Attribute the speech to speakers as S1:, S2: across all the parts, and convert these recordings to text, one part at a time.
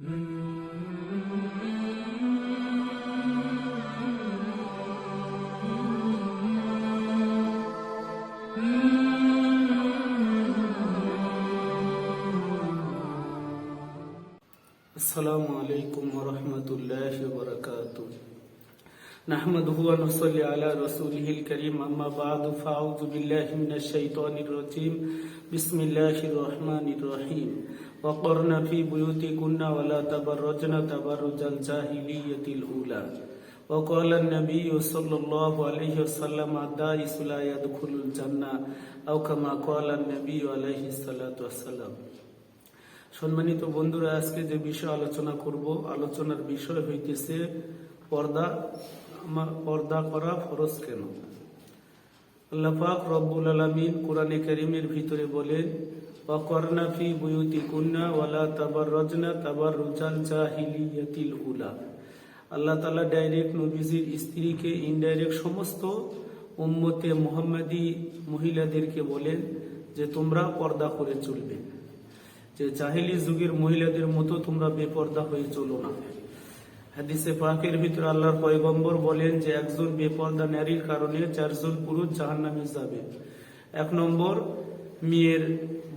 S1: আসসালামু আলাইকুম ওয়া রাহমাতুল্লাহি ওয়া বারাকাতুহু। নাহমাদুহু ওয়া নুসাল্লি আলা রাসূলিহিল কারীম, আম্মা বা'দু, ফাআউযু বিল্লাহি মিনাশ শাইতানির রাজীম। বিসমিল্লাহির রহমানির রহিম। ওয়া করনা ফি বুয়ুতিকুন্না ওয়া লা তাবাররাজনা তাবাররুজাল জাহিলিয়াতিল উলা। ওয়া ক্বালা an-নাবিয়্যু সাল্লাল্লাহু আলাইহি ওয়াসাল্লাম আদ-দাইসু লা ইয়াদখুলুল জান্নাহ আও কামা ক্বালা an-নাবিয়্যু আলাইহিস সালাতু ওয়াসসালাম। সম্মানিত বন্ধুরা, আজকে যে বিষয় আলোচনা করব, আলোচনার বিষয় হইতেছে পর্দা করা ফরজ কেন। আল্লাহ পাক রব্বুল আলামিন কোরআনে কারীমের ভিতরে বলেন, ওয়া করনা ফি বুয়ুতিকুন্না ওয়া লা তাবাররাজনা তাবাররুজাল জাহিলিয়াতিল উলা। আল্লাহ তাআলা ডাইরেক্ট নবীজির স্ত্রীকে, ইনডাইরেক্ট সমস্ত উম্মতে মুহাম্মাদি মহিলাদেরকে বলেন যে তোমরা পর্দা করে চলবে, যে জাহিলি যুগের মহিলাদের মতো তোমরা বেপর্দা হয়ে চলো না। হাদিসে পাকের ভিতরে আল্লাহর পয়গম্বর বলেন যে একজন বেপর্দা নারীর কারণে 4 জন পুরুষ জাহান্নামে যাবে। 1 নম্বর মেয়ের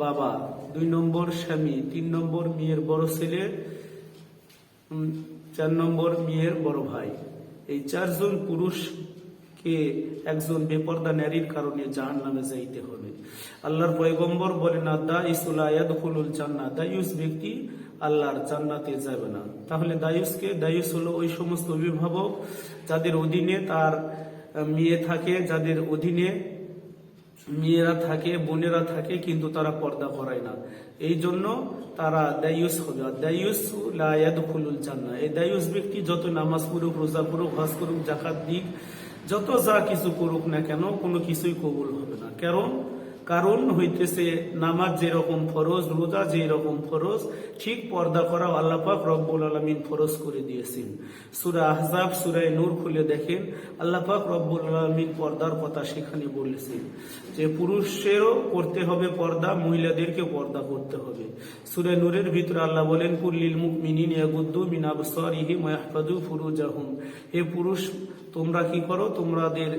S1: বাবা, 2 নম্বর স্বামী, 3 নম্বর মেয়ের বড় ছেলে, 4 নম্বর মেয়ের বড় ভাই। এই 4 জন পুরুষকে একজন বেপর্দা নারীর কারণে জাহান্নামে যাইতে হবে। আল্লাহর পয়গম্বর বলেন, আদ-দাইসু লা ইয়াদখুলুল জান্নাহ, দায়ুস ব্যক্তি আল্লাহর জান্নাতে যাবে না। তাহলে দায়ুসকে, দায়ুস হলো ওই সমস্ত অভিভাবক যাদের অধীনে তার মেয়ে থাকে, যাদের অধীনে মেয়েরা থাকে, বোনেরা থাকে, কিন্তু তারা পর্দা করায় না, এই জন্য তারা দায়ুস হবে। দায়ুসু লা ইয়াদখুলুল জান্নাহ, এই দায়ুস ব্যক্তি যত নামাজ পড়ুক, রোজা করুক, হজ করুক, যাকাত দিক, যত যা কিছু করুক না কেন, কোনো কিছুই কবুল হবে না। কারণ হইতেছে নামাজ যেরকম ফরজ, রোজা যেরকম ফরজ, ঠিক পর্দা করা আল্লাহ পাক রব্বুল আলামিন ফরজ করে দিয়েছেন। সূরা আহজাব, সূরা নূর খুলে দেখেন, আল্লাহ পাক রব্বুল আলামিন পর্দার কথা সেখানে বলেছেন যে পুরুষেরও করতে হবে পর্দা, মহিলাদেরকে পর্দা করতে হবে। সূরা নূরের ভিতরে আল্লাহ বলেন, কুল্লিল মুমিনিনা ইয়াগুদ্দু মিন আবসারিহিম ওয়া ইয়াহফাযু ফুরুজাহুম, হে পুরুষ তোমরা কি করো, তোমাদের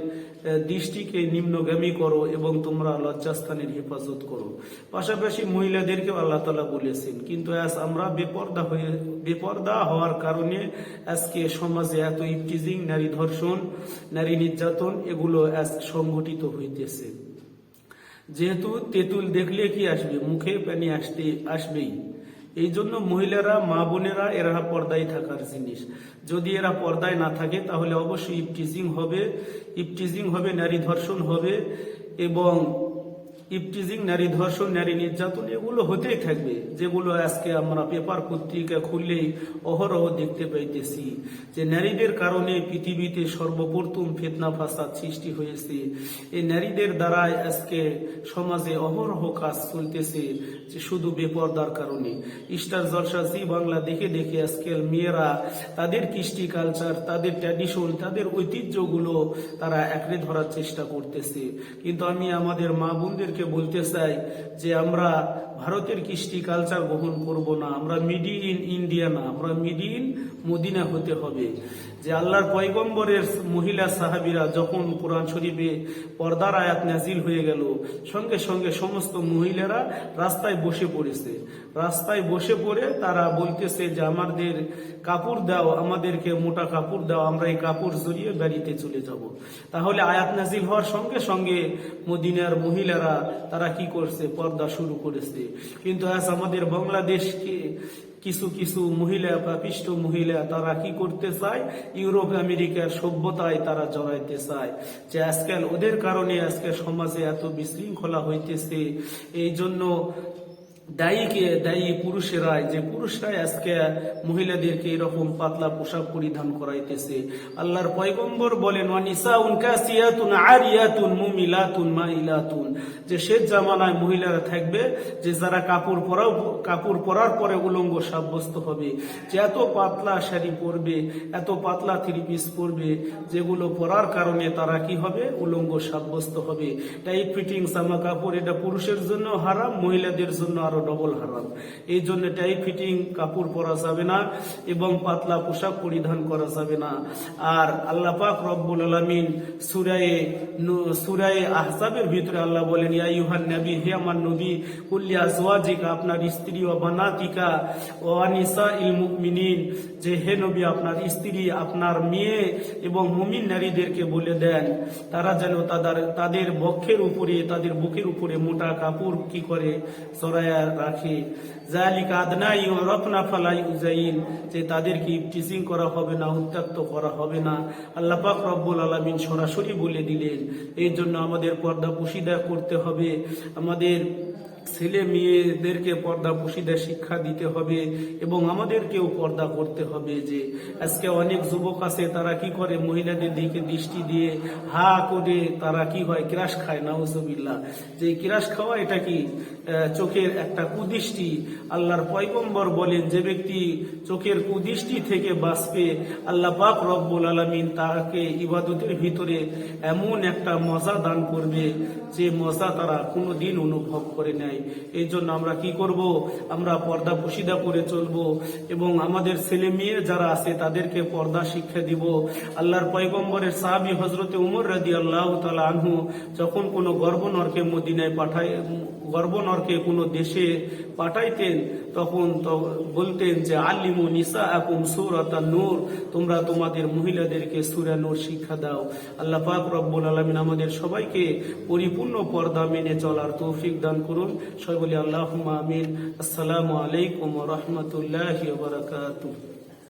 S1: দৃষ্টিকে নিম্নগামী করো এবং তোমরা লজ্জাস্থানের হেফাজত করো। পাশাপাশি মহিলাদেরকেও আল্লাহ তাআলা বলেছেন। কিন্তু আজ আমরা বেপর্দা হওয়ার কারণে আজকে সমাজে এত ইফটিজিং, নারী ধর্ষণ, নারী নির্যাতন এগুলো আজ সংঘটিত হইতেছে। যেহেতু তেঁতুল দেখলে কি আসবে, মুখে পানি আসবেই। এই জন্য মহিলারা, মা বোনেরা, এরা পর্দায় থাকার জিনিস। যদি এরা পর্দায় না থাকে তাহলে অবশ্যই ইফটিজিং হবে, নারী ধর্ষণ হবে, এবং ইফটিজিং, নারী ধর্ষণ, নারী নির্যাতন এগুলো হতেই থাকবে, যেগুলো আজকে আমরা পেপার পত্রিকা খুললেই অহরহ দেখতে পাইতেছি যে নারীদের কারণে পৃথিবীতে সর্বপ্রথম ফিতনা ফাসাদ সৃষ্টি হয়েছে। এই নারীদের দ্বারাই আজকে সমাজে অহরহ কাজ চলতেছে, যে শুধু বেপর্দার কারণে। স্টার জলসা, জি বাংলা দেখে দেখে আজকাল মেয়েরা তাদের কৃষ্টি কালচার, তাদের ট্র্যাডিশন, তাদের ঐতিহ্যগুলো তারা একড়ে ধরার চেষ্টা করতেছে। কিন্তু আমি আমাদের মা বোনদের বলতে চাই যে আমরা ভারতের কৃষ্টি কালচার গ্রহণ করব না, আমরা মিড ইন ইন্ডিয়া না, আমরা মিড ইন মদিনা হতে হবে। যে আল্লাহর পয়গম্বরের মহিলা সাহাবীরা যখন কোরআন শরীফে পর্দার আয়াত নাজিল হয়ে গেল, সঙ্গে সঙ্গে সমস্ত মহিলারা রাস্তায় বসে পড়েছে। রাস্তায় বসে পড়ে তারা বলতেছে যে আমাদের কাপড় দাও, আমাদেরকে মোটা কাপড় দাও, আমরা এই কাপড় জড়িয়ে বাড়িতে চলে যাব। তাহলে আয়াত নাজিল হওয়ার সঙ্গে সঙ্গে মদিনার মহিলারা তারা কি করছে, পর্দা শুরু করেছে। কিন্তু আজ আমাদের বাংলাদেশকে কিছু মহিলা, পাপিষ্ট মহিলা, তারা কি করতে চায়, ইউরোপ আমেরিকার সভ্যতায় তারা জড়াইতে চায়। যে আজকাল ওদের কারণে আজকে সমাজে এত বিশৃঙ্খলা হইতেছে। এই জন্য দায়ী পুরুষেরাই, যে পুরুষরাই আজকে মহিলাদেরকে এরকম পাতলা পোশাক পরিধান করাইতেছে। আল্লাহর পয়গম্বর বলেন, ওয়ানিসাউন কাসিয়াতুন আরিয়াতুন মুমিলাতুন মাইলাতুন, যে শেষ জামানায় মহিলারা থাকবে যে যারা কাপড় পরার পরে উলঙ্গ সাব্যস্ত হবে, যে এত পাতলা শাড়ি পরবে, এত পাতলা থ্রি পিস পরবে, যেগুলো পরার কারণে তারা কি হবে, উলঙ্গ সাব্যস্ত হবে। টাইট ফিটিং জামা কাপড়, এটা পুরুষের জন্য হারাম, মহিলাদের জন্য আর আরো ডবল হারাম। এই জন্য টাইট ফিটিং কাপড় পরা যাবে না এবং পাতলা পোশাক পরিধান করা যাবে না। আর আল্লাহ পাক রব্বুল আলামিন সূরা আহজাবের ভিতরে আল্লাহ বলেন, ইয়া আইয়ুহান নবী, হে আমার নবী, কুল্লি আজওয়াজিকা, আপনার স্ত্রী ও বানাতিকা ও নিসাইল মুমিনিন, যে হে নবী আপনার স্ত্রী, আপনার মেয়ে এবং মুমিন নারীদেরকে বলে দেন তারা যেন তাদের বক্ষের উপরে, তাদের বুকের উপরে মোটা কাপড় কি করে সরায়া রাখে। যালিকা আদনা ইউরাফনা ফালা ইউজাইন, যে তাদেরকে টিচিং করা হবে না, উত্ত্যক্ত করা হবে না। আল্লাহ পাক রব্বুল আলামিন সরাসরি বলে দিলেন। এই জন্য আমাদের পর্দা পুশিদা করতে হবে, আমাদের ছেলে মেয়েদেরকে পর্দা পুশিদা শিক্ষা দিতে হবে এবং আমাদেরকেও পর্দা করতে হবে। যে আজকে অনেক যুবক আছে, তারা কি করে, মহিলাদের দিকে দৃষ্টি দিয়ে হা করে তারা কি হয়, ক্রাশ খায়, নাউজুবিল্লাহ। যে ক্রাশ খাওয়া এটা কি চোখের একটা কুদৃষ্টি। আল্লাহর পয়গম্বর বলেন, যে ব্যক্তি চোখের কুদৃষ্টি থেকে বাঁচবে, আল্লাহ পাক রব্বুল আলামিন তাকে ইবাদতের ভিতরে এমন একটা মজা দান করবে যে মজা তারা কোনোদিন অনুভব করে নেয়। এই জন্য আমরা কি করব, আমরা পর্দা পুশিদা করে চলবো এবং আমাদের ছেলে মেয়ে যারা আছে তাদেরকে পর্দা শিক্ষা দিব। আল্লাহর পয়গম্বরের সাহাবী হযরতে উমর রাদিয়াল্লাহু তাআলা আনহু যখন কোনো গর্ভনরকে মদিনায় গর্ভনরকে কোনো দেশে পাঠাইতেন, তখন বলতেন যে আল্লিমু নিসাআকুম সূরাতান নূর, তোমরা তোমাদের মহিলাদেরকে সূরা নূর শিক্ষা দাও। আল্লাহ পাক রব্বুল আলামিন আমাদের সবাইকে পরিপূর্ণ পর্দা মেনে চলার তৌফিক দান করুন। সবাই বলি আল্লাহুম্মা আমিন। আসসালামু আলাইকুম ওয়া রাহমাতুল্লাহি ওয়া বারাকাতুহু।